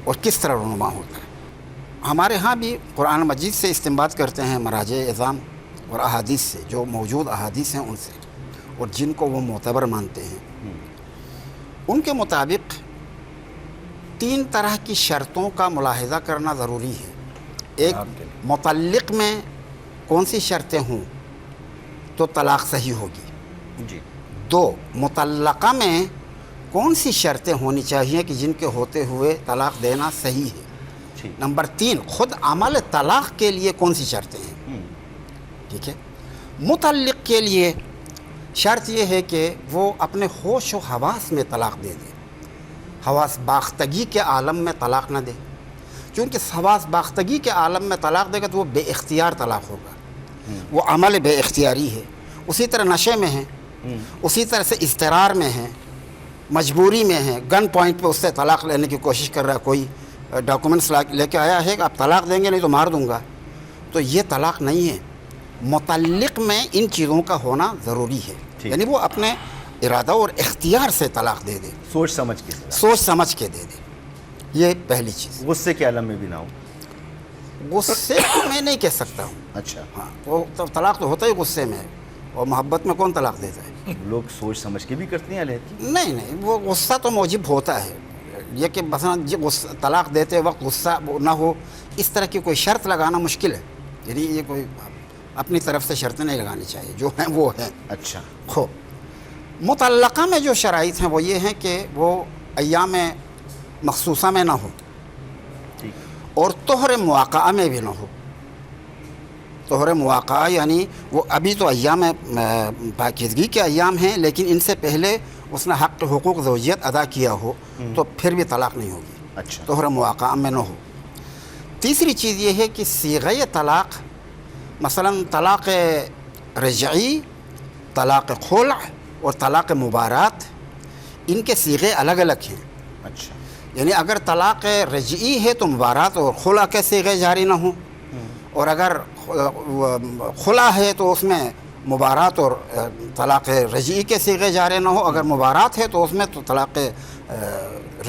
اور کس طرح رونما ہوتا ہے. ہمارے ہاں بھی قرآن مجید سے استنباط کرتے ہیں, مراجع اعظام اور احادیث سے, جو موجود احادیث ہیں ان سے, اور جن کو وہ معتبر مانتے ہیں. ان کے مطابق 3 طرح کی شرطوں کا ملاحظہ کرنا ضروری ہے. ایک, متعلق میں کون سی شرطیں ہوں تو طلاق صحیح ہوگی. 2, مطلقہ میں کون سی شرطیں ہونی چاہیے کہ جن کے ہوتے ہوئے طلاق دینا صحیح ہے. ٹھیک۔ نمبر 3 خود عمل طلاق کے لیے کون سی شرطیں ہیں، ٹھیک ہے۔ متعلق کے لیے شرط یہ ہے کہ وہ اپنے ہوش و حواس میں طلاق دے دے، حواس باختگی کے عالم میں طلاق نہ دے، کیونکہ حواس باختگی کے عالم میں طلاق دے گا تو وہ بے اختیار طلاق ہوگا، وہ عمل بے اختیاری ہے۔ اسی طرح نشے میں ہیں، اسی طرح سے اضطرار میں ہیں، مجبوری میں ہیں، گن پوائنٹ پہ اس سے طلاق لینے کی کوشش کر رہا ہے، کوئی ڈاکومنٹس لے کے آیا ہے کہ آپ طلاق دیں گے نہیں تو مار دوں گا، تو یہ طلاق نہیں ہے۔ متعلق میں ان چیزوں کا ہونا ضروری ہے، یعنی وہ اپنے ارادہ اور اختیار سے طلاق دے دے، سوچ سمجھ کے، سوچ سمجھ کے دے دے، یہ پہلی چیز۔ غصے کے عالم میں بھی نہ ہو۔ غصے کو میں نہیں کہہ سکتا ہوں، اچھا، ہاں وہ تو طلاق تو ہوتا ہی غصے میں ہے، اور محبت میں کون طلاق دیتا ہے؟ لوگ سوچ سمجھ کے بھی کرتے ہیں علیحدگی۔ نہیں، وہ غصہ تو موجب ہوتا ہے، یہ کہ مثلا طلاق دیتے وقت غصہ نہ ہو، اس طرح کی کوئی شرط لگانا مشکل ہے، یعنی یہ کوئی اپنی طرف سے شرطیں نہیں لگانی چاہیے، جو ہیں وہ ہیں۔ اچھا، خوب، متعلقہ میں جو شرائط ہیں وہ یہ ہیں کہ وہ ایام مخصوصہ میں نہ ہو ٹھیک، اور طہر مواقعہ میں بھی نہ ہو۔ طہر مواقعہ یعنی وہ ابھی تو ایام پاکیزگی کے ایام ہیں، لیکن ان سے پہلے اس نے حق حقوق زوجیت ادا کیا ہو تو پھر بھی طلاق نہیں ہوگی، اچھا، طہر مواقعہ میں نہ ہو۔ تیسری چیز یہ ہے کہ صیغہ طلاق، مثلا طلاق رجعی، طلاق خلع اور طلاق مبارات، ان کے صیغے الگ الگ ہیں۔ اچھا، یعنی اگر طلاق رجعی ہے تو مبارات اور خلع کے صیغے جاری نہ ہوں، اور اگر خلع ہے تو اس میں مبارات اور طلاق رجعی کے صیغے جاری نہ ہو، اگر مبارات ہے تو اس میں تو طلاق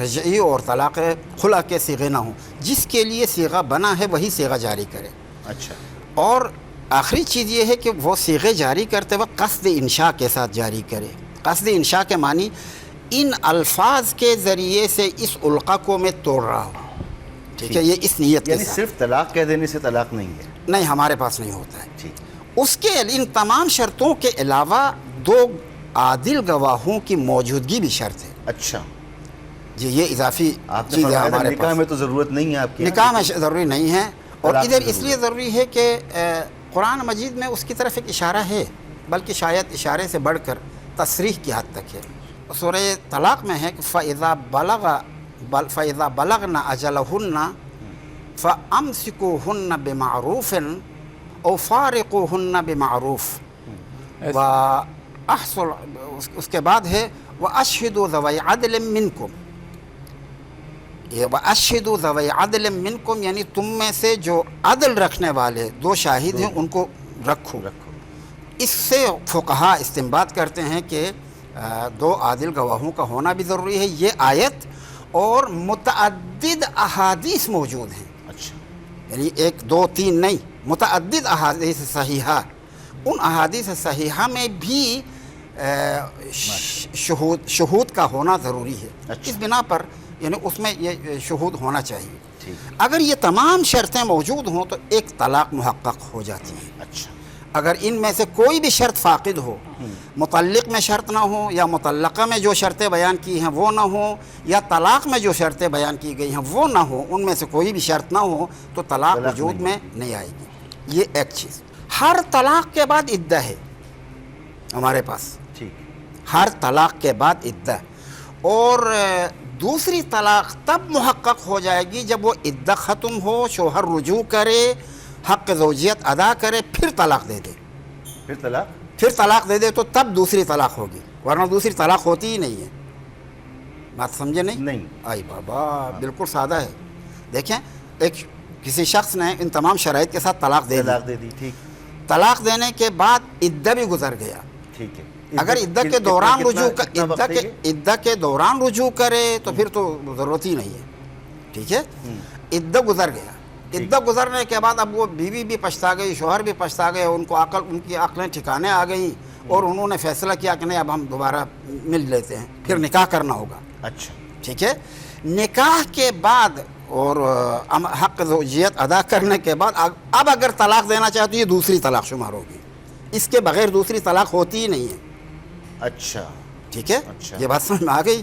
رجعی اور طلاق خلع کے صیغے نہ ہوں۔ جس کے لیے صیغہ بنا ہے وہی صیغہ جاری کرے۔ اچھا، اور آخری چیز یہ ہے کہ وہ صیغے جاری کرتے وقت قصد انشاء کے ساتھ جاری کرے۔ قصد انشاء کے معنی ان الفاظ کے ذریعے سے اس علقہ کو میں توڑ رہا ہوں، ٹھیک ہے، یہ اس نیت کے یعنی ساتھ۔ صرف طلاق کہہ دینے سے طلاق نہیں ہے۔ نہیں، ہمارے پاس نہیں ہوتا ہے۔ ٹھیک، اس کے ان تمام شرطوں کے علاوہ 2 عادل گواہوں کی موجودگی بھی شرط ہے۔ اچھا، جی، یہ اضافی آپ نے چیز ہے فرمایا تھا ہمارے نکاح پاس۔ میں تو ضرورت نہیں ہے آپ کی، نکاح میں ضروری نہیں ہے، اور طلاق ادھر میں اس لیے ضروری ہے کہ قرآن مجید میں اس کی طرف ایک اشارہ ہے، بلکہ شاید اشارے سے بڑھ کر تصریح کی حد تک ہے۔ سورہ طلاق میں ہے کہ فَإِذَا بَلَغْنَ أَجَلَهُنَّ فَأَمْسِكُوهُنَّ بِمَعْرُوفٍ أَوْ فَارِقُوهُنَّ بِمَعْرُوفٍ وَأَحْصُلْ، اس کے بعد ہے وَأَشْهِدُوا ذَوَيْ عَدْلٍ مِّنْكُمْ، یہ وَأَشْهِدُوا ذَوَيْ عَدْلٍ مِّنْكُمْ یعنی تم میں سے جو عدل رکھنے والے 2 شاہد ہیں ان کو رکھو۔ اس سے فقہا استنباط کرتے ہیں کہ 2 عادل گواہوں کا ہونا بھی ضروری ہے۔ یہ آیت اور متعدد احادیث موجود ہیں، اچھا، یعنی 1 2 3 نہیں، متعدد احادیث صحیحہ، ان احادیث صحیحہ میں بھی شہود کا ہونا ضروری ہے۔ اچھا، اس بنا پر یعنی اس میں یہ شہود ہونا چاہیے۔ ٹھیک، اگر یہ تمام شرطیں موجود ہوں تو ایک طلاق محقق ہو جاتی ہے۔ اچھا، اگر ان میں سے کوئی بھی شرط فاقد ہو، متعلق میں شرط نہ ہو، یا متعلقہ میں جو شرطیں بیان کی ہیں وہ نہ ہوں، یا طلاق میں جو شرطیں بیان کی گئی ہیں وہ نہ ہوں، ان میں سے کوئی بھی شرط نہ ہو تو طلاق وجود میں نہیں آئے گی۔ یہ ایک چیز۔ ہر طلاق کے بعد عدہ ہے ہمارے پاس، ٹھیک، ہر طلاق کے بعد عدہ، اور دوسری طلاق تب محقق ہو جائے گی جب وہ عدہ ختم ہو، شوہر رجوع کرے، حق زوجیت ادا کرے، پھر طلاق دے دے، پھر طلاق دے دے تو تب دوسری طلاق ہوگی، ورنہ دوسری طلاق ہوتی ہی نہیں ہے۔ بات سمجھے نہیں؟ نہیں، آئی بابا، بالکل سادہ ہے۔ دیکھیں، ایک کسی شخص نے ان تمام شرائط کے ساتھ طلاق دے دی، ٹھیک، طلاق دینے کے بعد عدہ بھی گزر گیا، ٹھیک ہے، اگر عدہ کے دوران رجوع کرے تو پھر تو ضرورت ہی نہیں ہے، ٹھیک ہے۔ عدہ گزر گیا، عدہ گزرنے کے بعد اب وہ بیوی بھی پچھتا گئی، شوہر بھی پچھتا گئے، ان کی عقلیں ٹھکانے آ گئیں، اور انہوں نے فیصلہ کیا کہ نہیں اب ہم دوبارہ مل لیتے ہیں، پھر نکاح کرنا ہوگا۔ اچھا، ٹھیک ہے، نکاح کے بعد اور حق زوجیت ادا کرنے کے بعد اب اگر طلاق دینا چاہے تو یہ دوسری طلاق شمار ہوگی، اس کے بغیر دوسری طلاق ہوتی ہی نہیں ہے۔ اچھا، ٹھیک ہے، اچھا، یہ بات سمجھ میں آ گئی۔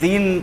3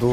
2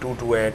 228,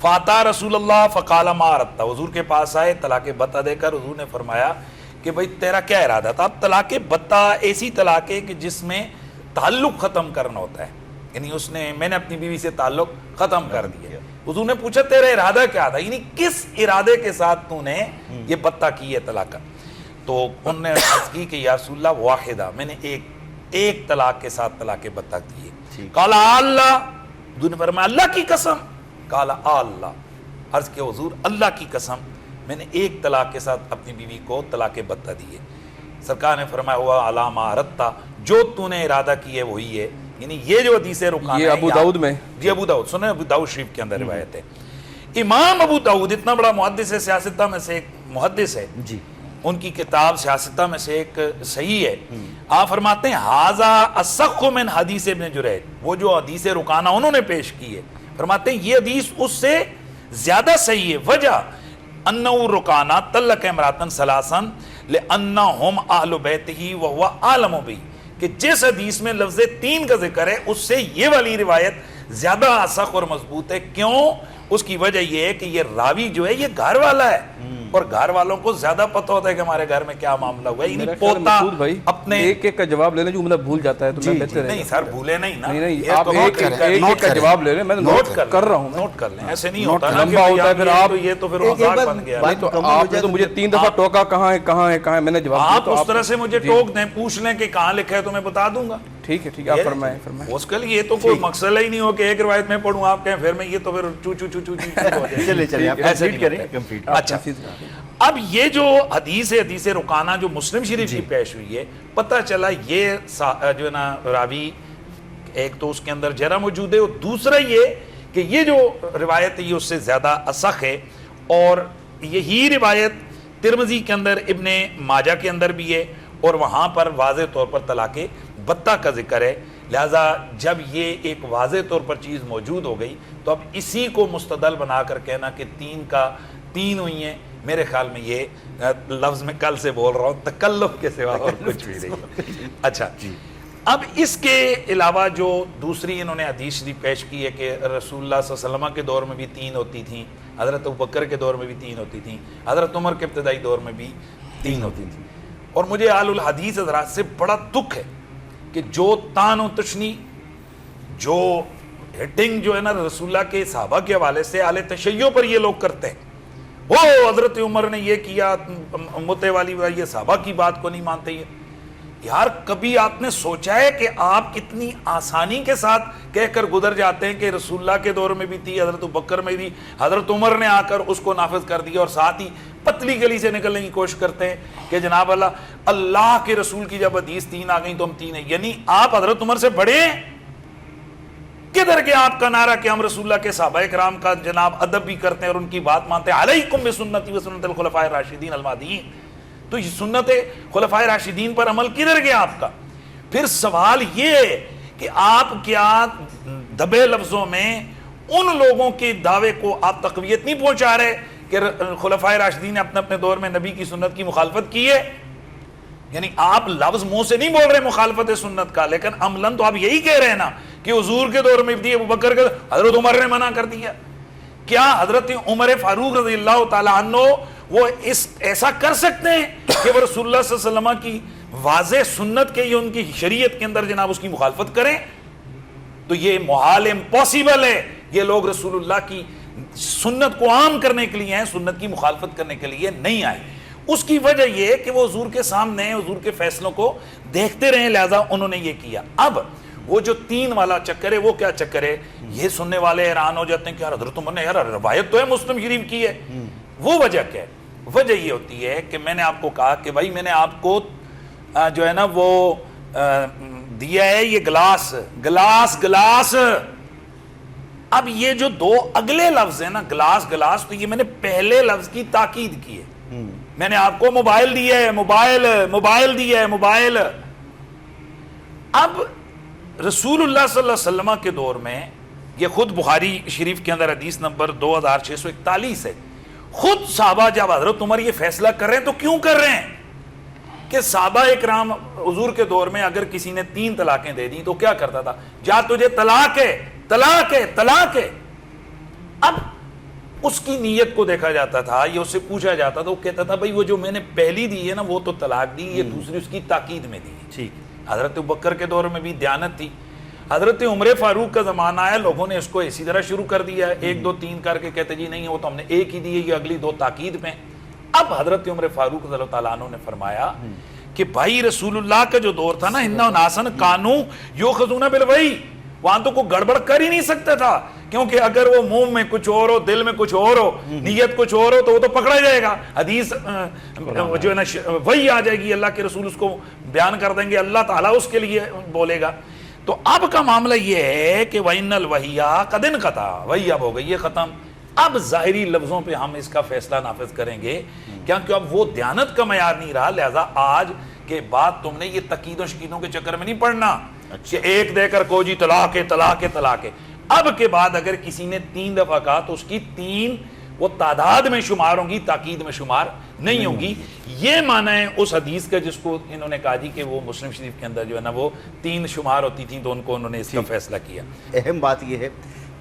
فاتا رسول اللہ فقال ما اردت، حضور کے پاس آئے طلاق بتہ دے کر، حضور نے فرمایا کہ بھئی تیرا کیا ارادہ تھا؟ اب طلاق بتہ ایسی طلاق ہے کہ جس میں تعلق ختم کرنا ہوتا ہے، یعنی میں نے اپنی بیوی سے تعلق ختم کر دیا. حضور نے پوچھا تیرا ارادہ کیا تھا، یعنی کس ارادے کے ساتھ تو نے یہ بتہ کی ہے طلاق؟ تو انہوں نے عرض کی کہ یا رسول اللہ واحدہ، میں نے ایک طلاق کے ساتھ طلاق بتہ کی ہے. قال اللہ، حضور نے فرمایا اللہ کی قسم؟ قال اللہ، عرض کہ حضور اللہ کی قسم میں نے ایک طلاق کے ساتھ اپنی بیوی کو طلاق بتہ دی ہے. سرکار نے فرمایا ہوا علی ما اردت، جو تو نے ارادہ کی ہے وہی ہے. یعنی یہ جو حدیث رکانہ ہے، یہ ابو داؤد میں، جی ابو داؤد، سنیں ابو داؤد شریف کے اندر روایت ہے. امام ابو داؤد اتنا بڑا محدث ہے، سیاستہ میں سے ایک محدث ہے جی، ان کی کتاب سیاستہ میں سے ایک صحیح ہے. آپ فرماتے ہیں ھذا اصح من حدیث ابن جریج، وہ جو حدیث رکانہ انہوں نے پیش کی ہے، فرماتے ہیں یہ حدیث اس سے زیادہ صحیح ہے. وجہ انہ رکانہ طلق امراتن ثلاثا لانہم اہل بیتہ وہو عالم بہ، کہ جس حدیث میں لفظ 3 کا ذکر ہے اس سے یہ والی روایت زیادہ اصح اور مضبوط ہے. کیوں؟ اس کی وجہ یہ ہے کہ یہ راوی جو ہے یہ گھر والا ہے، اور گھر والوں کو زیادہ پتہ ہوتا ہے کہ ہمارے گھر میں کیا معاملہ ہوا ہے. یعنی پوتا اپنے ایک ایک کا جواب لے لیں، جو مطلب بھول جاتا ہے تو میں بہتر ہے. نہیں سر بھولے نہیں نا، نہیں آپ ایک ایک کا جواب لے لیں، میں نوٹ کر رہا ہوں. نوٹ کر لیں، ایسے نہیں ہوتا نا لمبا ہوتا ہے پھر آپ، یہ تو پھر مذاق بن گیا. نہیں تو آپ نے تو مجھے 3 دفعہ ٹوکا کہاں ہے کہاں ہے کہاں ہے، میں نے جواب آپ اس طرح سے مجھے ٹوک دیں، پوچھ لیں کہ کہاں لکھا ہے تو میں بتا دوں گا. ٹھیک ہے ٹھیک ہے، آپ فرمائیں فرمائیں. اس کے لیے یہ تو کوئی مقصد ہی نہیں ہو کہ ایک روایت میں پڑھوں آپ کہیں پھر میں یہ تو پھر چو چو چو چو ہو جائے. چلے آپ کمپلیٹ کریں کمپلیٹ. اچھا، اب یہ جو حدیث رکانہ جو مسلم شریف کی پیش ہوئی ہے، پتہ چلا یہ جو ہے نا راوی ایک تو اس کے اندر جرح موجود ہے، اور دوسرا یہ کہ یہ جو روایت ہے یہ اس سے زیادہ اصح ہے. اور یہی روایت ترمذی کے اندر، ابن ماجہ کے اندر بھی ہے، اور وہاں پر واضح طور پر طلاق بتہ کا ذکر ہے. لہذا جب یہ ایک واضح طور پر چیز موجود ہو گئی تو اب اسی کو مستدل بنا کر کہنا کہ 3 ہوئی ہیں، میرے خیال میں یہ لفظ میں کل سے بول رہا ہوں تکلف کے سوا اور کچھ بھی نہیں. اچھا، اب اس کے علاوہ جو دوسری انہوں نے حدیث شریف پیش کی ہے کہ رسول اللہ صلی اللہ علیہ وسلم کے دور میں بھی 3 ہوتی تھیں، حضرت ابوبکر کے دور میں بھی 3 ہوتی تھیں، حضرت عمر کے ابتدائی دور میں بھی 3 ہوتی تھیں. اور مجھے اہل الحدیث حضرات سے بڑا دکھ ہے کہ جو تان و تشنی، جو ہٹنگ جو ہے نا رسول اللہ کے صحابہ کے حوالے سے اہل تشیع پر یہ لوگ کرتے ہیں، وہ حضرت عمر نے یہ کیا، متے والی یہ صحابہ کی بات کو نہیں مانتے. یار کبھی آپ نے سوچا ہے کہ آپ کتنی آسانی کے ساتھ کہہ کر گزر جاتے ہیں کہ رسول اللہ کے دور میں بھی تھی، حضرت ابوبکر میں بھی، حضرت عمر نے آ کر اس کو نافذ کر دیا، اور ساتھ ہی پتلی گلی سے نکلنے کی کوشش کرتے ہیں کہ جناب اللہ کے رسول کی جب حدیث 3 آ گئی تو ہم 3 ہیں. یعنی آپ حضرت عمر سے بڑے ہیں. کدھر کے آپ کا نعرہ کہ ہم رسول اللہ کے صحابہ کرام کا جناب ادب بھی کرتے ہیں اور ان کی بات مانتے ہیں، علیکم بسنتی و سنت الخلفاء الراشدین المہدیین. تو یہ سنت خلفاء راشدین پر عمل کدھر گیا آپ کا؟ پھر سوال یہ کہ آپ کیا دبے لفظوں میں ان لوگوں کے دعوے کو آپ تقویت نہیں پہنچا رہے کہ خلفاء راشدین نے اپنے دور میں نبی کی سنت کی مخالفت کی ہے؟ یعنی آپ لفظ منہ سے نہیں بول رہے مخالفت سنت کا، لیکن عملاً تو آپ یہی کہہ رہے ہیں نا کہ حضور کے دور میں بھی ابوبکر کے حضرت عمر نے منع کر دیا. کیا حضرت عمر فاروق رضی اللہ تعالی عنہ وہ ایسا کر سکتے ہیں کہ وہ رسول اللہ صلی اللہ علیہ وسلم کی واضح سنت کے یا ان کی شریعت کے اندر جناب اس کی مخالفت کریں؟ تو یہ محال، امپاسبل ہے. یہ لوگ رسول اللہ کی سنت کو عام کرنے کے لیے ہیں، سنت کی مخالفت کرنے کے لیے نہیں آئے. اس کی وجہ یہ کہ وہ حضور کے سامنے حضور کے فیصلوں کو دیکھتے رہے، لہذا انہوں نے یہ کیا. اب وہ جو 3 والا چکر ہے وہ کیا چکر ہے؟ یہ سننے والے حیران ہو جاتے ہیں کہ یار حضرت عمر نے، یار روایت تو ہے مسلم شریف کی ہے. وہ وجہ کیا ہے؟ وجہ یہ ہوتی ہے کہ میں نے آپ کو کہا کہ بھائی میں نے آپ کو جو ہے نا وہ دیا ہے یہ گلاس گلاس گلاس. اب یہ جو 2 اگلے لفظ ہیں نا گلاس گلاس، تو یہ میں نے پہلے لفظ کی تاکید کی ہے. میں نے آپ کو موبائل دیا ہے، موبائل موبائل دیا ہے، موبائل. اب رسول اللہ صلی اللہ علیہ وسلم کے دور میں یہ خود بخاری شریف کے اندر حدیث نمبر 2641 ہے، خود صحابہ جب حضرت عمر یہ فیصلہ کر رہے ہیں تو کیوں کر رہے ہیں کہ صحابہ اکرام حضور کے دور میں اگر کسی نے 3 طلاقیں دے دی تو کیا کرتا تھا؟ جا تجھے طلاق ہے طلاق ہے طلاق ہے. اب اس کی نیت کو دیکھا جاتا تھا یا اس سے پوچھا جاتا تھا، وہ کہتا تھا بھائی وہ جو میں نے پہلی دی ہے نا وہ تو طلاق دی، یہ دوسری اس کی تاکید میں دی۔ ٹھیک۔ حضرت ابوبکر کے دور میں بھی دیانت تھی، حضرت عمر فاروق کا زمانہ آیا، لوگوں نے اس کو اسی طرح شروع کر دیا، 1 2 3 کر کے کہتے جی نہیں وہ تو ہم نے ایک ہی دی ہے، یہ اگلی 2 تاکید میں۔ اب حضرت عمر فاروق رضی اللہ تعالیٰ عنہ نے فرمایا کہ بھائی رسول اللہ کا جو دور تھا نا، اِنَّ نَاسًا كَانُوا يُؤْخَذُونَ بِالْوَحْيِ، وہاں تو کوئی گڑبڑ کر ہی نہیں سکتا تھا، کیونکہ اگر وہ منہ میں کچھ اور ہو، دل میں کچھ اور ہو، نیت کچھ اور ہو تو وہ تو پکڑا جائے گا، حدیث جو ہے نا وحی آ جائے گی، اللہ کے رسول اس کو بیان کر دیں گے، اللہ تعالیٰ اس کے لیے بولے گا۔ تو اب کا معاملہ یہ ہے کہ وَإِنَّ الْوَحْيَ قَدْ انْقَطَعَ، وحی اب ہو گئی ہے ختم۔ اب ظاہری لفظوں پہ ہم اس کا فیصلہ نافذ کریں گے، کیونکہ اب وہ دیانت کا معیار نہیں رہا، لہذا آج کے بعد تم نے یہ تقید و شکیدوں کے چکر میں نہیں پڑنا کہ ایک دے کر کو جی طلاق ہے طلاق ہے طلاق ہے۔ اب کے بعد اگر کسی نے 3 دفعہ کہا تو اس کی 3 وہ تعداد میں شمار ہوں گی، تاکید میں شمار نہیں ہوں گی۔ یہ معنی ہے اس حدیث کا جس کو انہوں نے کہا جی کہ وہ مسلم شریف کے اندر جو ہے نا وہ 3 شمار ہوتی تھیں، تو ان کو انہوں نے اس کا فیصلہ کیا۔ اہم بات یہ ہے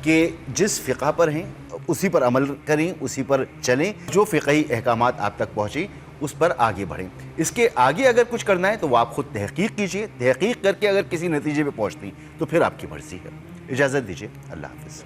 کہ جس فقہ پر ہیں اسی پر عمل کریں، اسی پر چلیں، جو فقہی احکامات آپ تک پہنچیں اس پر آگے بڑھیں۔ اس کے آگے اگر کچھ کرنا ہے تو وہ آپ خود تحقیق کیجئے، تحقیق کر کے اگر کسی نتیجے پہ پہنچتی تو پھر آپ کی مرضی ہے۔ اجازت دیجیے، اللہ حافظ۔